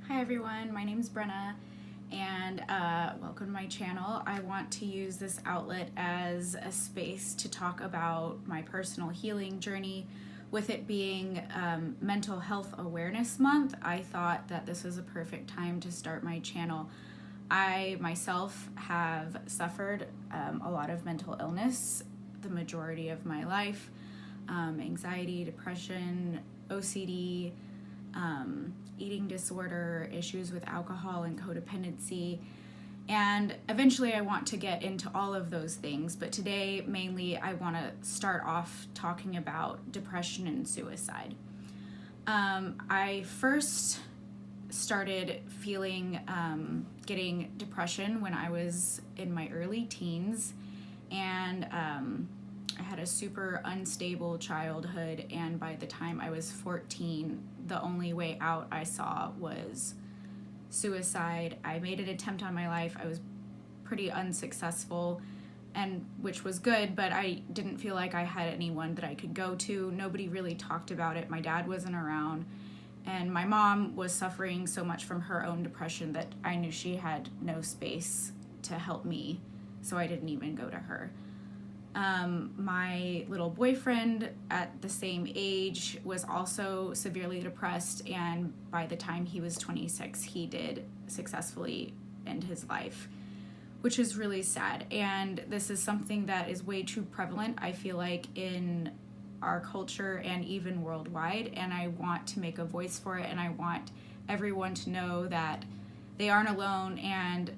Hi everyone, my name's Brenna and welcome to my channel. I want to use this outlet as a space to talk about my personal healing journey. With it being Mental Health Awareness Month, I thought that this was a perfect time to start my channel. I myself have suffered a lot of mental illness the majority of my life, anxiety, depression, OCD, eating disorder, issues with alcohol and codependency, and eventually I want to get into all of those things, but today mainly I want to start off talking about depression and suicide. I first started feeling getting depression when I was in my early teens, and I had a super unstable childhood, and by the time I was 14, the only way out I saw was suicide. I made an attempt on my life. I was pretty unsuccessful, and which was good, but I didn't feel like I had anyone that I could go to. Nobody really talked about it. My dad wasn't around, and my mom was suffering so much from her own depression that I knew she had no space to help me, so I didn't even go to her. My little boyfriend at the same age was also severely depressed, and by the time he was 26, he did successfully end his life, which is really sad. And this is something that is way too prevalent, I feel like, in our culture and even worldwide, and I want to make a voice for it, and I want everyone to know that they aren't alone and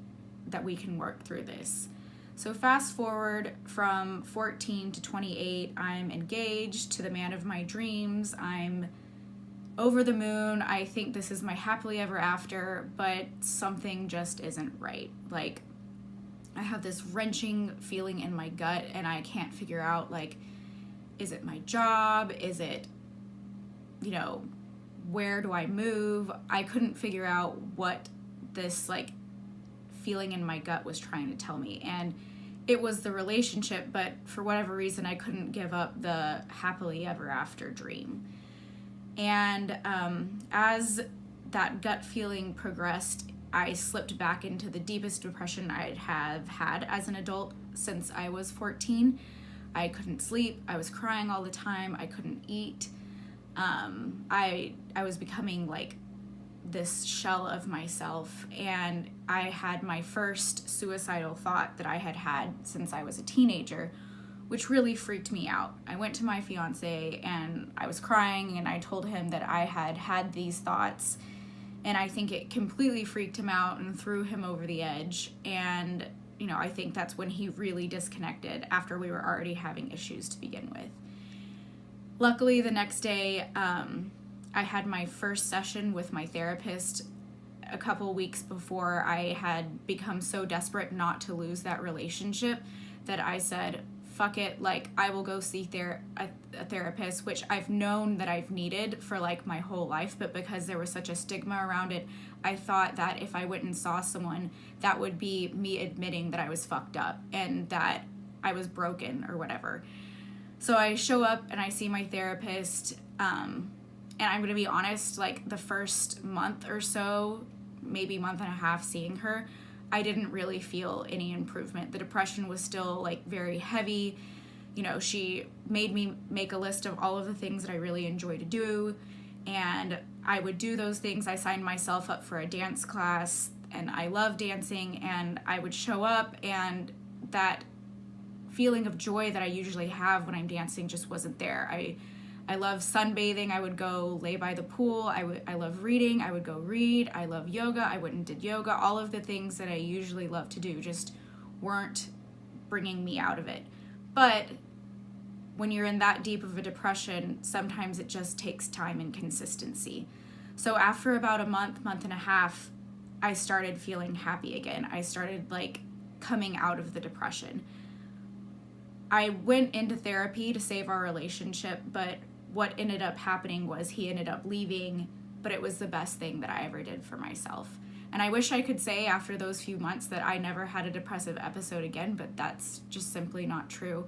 that we can work through this. So fast forward from 14 to 28, I'm engaged to the man of my dreams. I'm over the moon. I think this is my happily ever after, but something just isn't right. Like, I have this wrenching feeling in my gut, and I can't figure out, like, is it my job? Is it, where do I move? I couldn't figure out what this, like, feeling in my gut was trying to tell me. And it was the relationship, but for whatever reason, I couldn't give up the happily ever after dream. And as that gut feeling progressed, I slipped back into the deepest depression I have had as an adult since I was 14. I couldn't sleep. I was crying all the time. I couldn't eat. I was becoming like this shell of myself, and I had my first suicidal thought that I had had since I was a teenager, which really freaked me out. I went to my fiance and I was crying, and I told him that I had had these thoughts, and I think it completely freaked him out and threw him over the edge. And I think that's when he really disconnected, after we were already having issues to begin with. Luckily, the next day, I had my first session with my therapist a couple weeks before I had become so desperate not to lose that relationship that I said, fuck it, like, I will go see a therapist, which I've known that I've needed for like my whole life, but because there was such a stigma around it, I thought that if I went and saw someone, that would be me admitting that I was fucked up and that I was broken or whatever. So I show up and I see my therapist, and I'm going to be honest, like the first month or so, maybe month and a half seeing her, I didn't really feel any improvement. The depression was still like very heavy. She made me make a list of all of the things that I really enjoy to do, and I would do those things. I signed myself up for a dance class, and I love dancing, and I would show up, and that feeling of joy that I usually have when I'm dancing just wasn't there. I love sunbathing. I would go lay by the pool. I love reading. I would go read. I love yoga. I went and did yoga. All of the things that I usually love to do just weren't bringing me out of it. But when you're in that deep of a depression, sometimes it just takes time and consistency. So after about a month and a half, I started feeling happy again. I started like coming out of the depression. I went into therapy to save our relationship, but what ended up happening was he ended up leaving, but it was the best thing that I ever did for myself. And I wish I could say after those few months that I never had a depressive episode again, but that's just simply not true.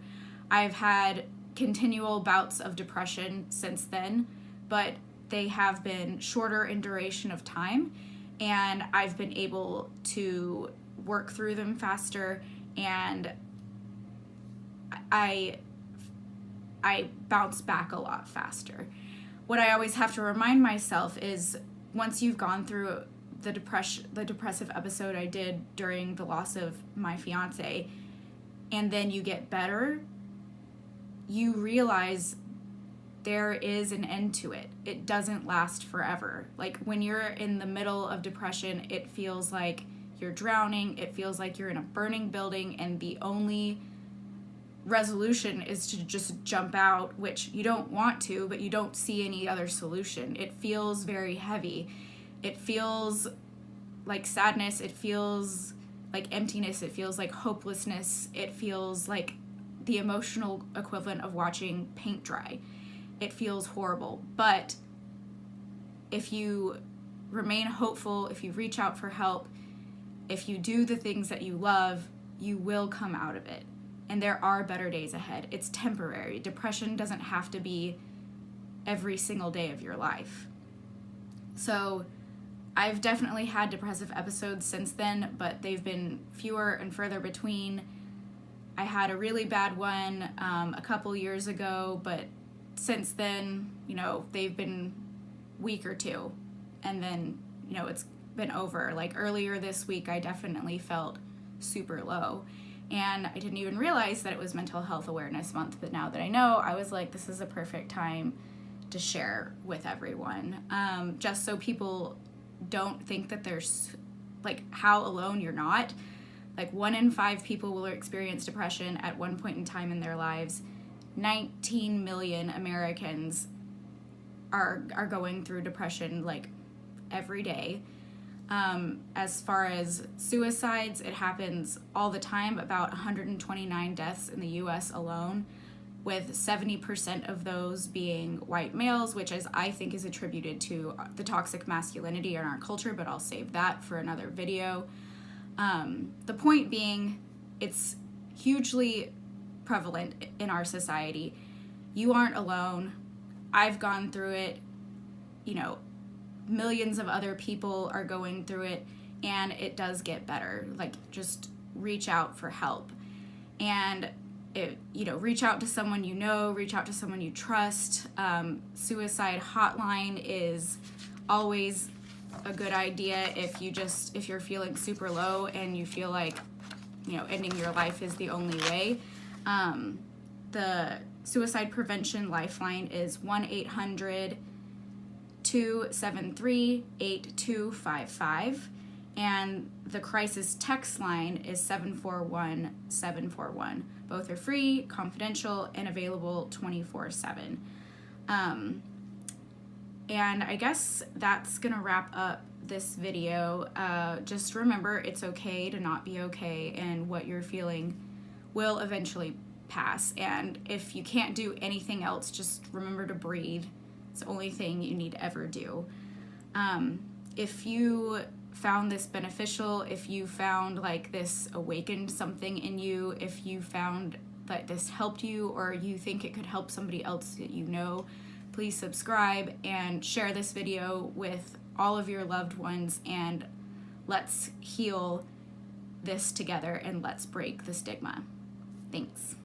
I've had continual bouts of depression since then, but they have been shorter in duration of time, and I've been able to work through them faster, and I bounce back a lot faster. What I always have to remind myself is, once you've gone through the depressive episode I did during the loss of my fiance, and then you get better, you realize there is an end to it. It doesn't last forever. Like, when you're in the middle of depression, it feels like you're drowning. It feels like you're in a burning building, and the only resolution is to just jump out, which you don't want to, but you don't see any other solution. It feels very heavy. It feels like sadness. It feels like emptiness. It feels like hopelessness. It feels like the emotional equivalent of watching paint dry. It feels horrible. But if you remain hopeful, if you reach out for help, if you do the things that you love, you will come out of it. And there are better days ahead. It's temporary. Depression doesn't have to be every single day of your life. So I've definitely had depressive episodes since then, but they've been fewer and further between. I had a really bad one a couple years ago, but since then, they've been week or two, and then, it's been over. Like, earlier this week, I definitely felt super low. And I didn't even realize that it was Mental Health Awareness Month, but now that I know, I was like, this is a perfect time to share with everyone, just so people don't think that there's, like, how alone you're not. Like, 1 in 5 people will experience depression at one point in time in their lives. 19 million Americans are going through depression, like, every day. As far as suicides, it happens all the time, about 129 deaths in the US alone, with 70% of those being white males, which I think is attributed to the toxic masculinity in our culture, but I'll save that for another video. The point being, it's hugely prevalent in our society. You aren't alone. I've gone through it. Millions of other people are going through it, and it does get better. Like, just reach out for help, and reach out to someone reach out to someone you trust. Suicide hotline is always a good idea if you're feeling super low and you feel like ending your life is the only way. The suicide prevention lifeline is 1-800-273-8255, and the crisis text line is 741-741. Both are free, confidential, and available 24/7. And I guess that's gonna wrap up this video. Just remember, it's okay to not be okay, and what you're feeling will eventually pass. And if you can't do anything else, just remember to breathe. It's the only thing you need to ever do. If you found this beneficial, if you found like this awakened something in you, if you found that this helped you, or you think it could help somebody else that you know, please subscribe and share this video with all of your loved ones, and let's heal this together, and let's break the stigma. Thanks.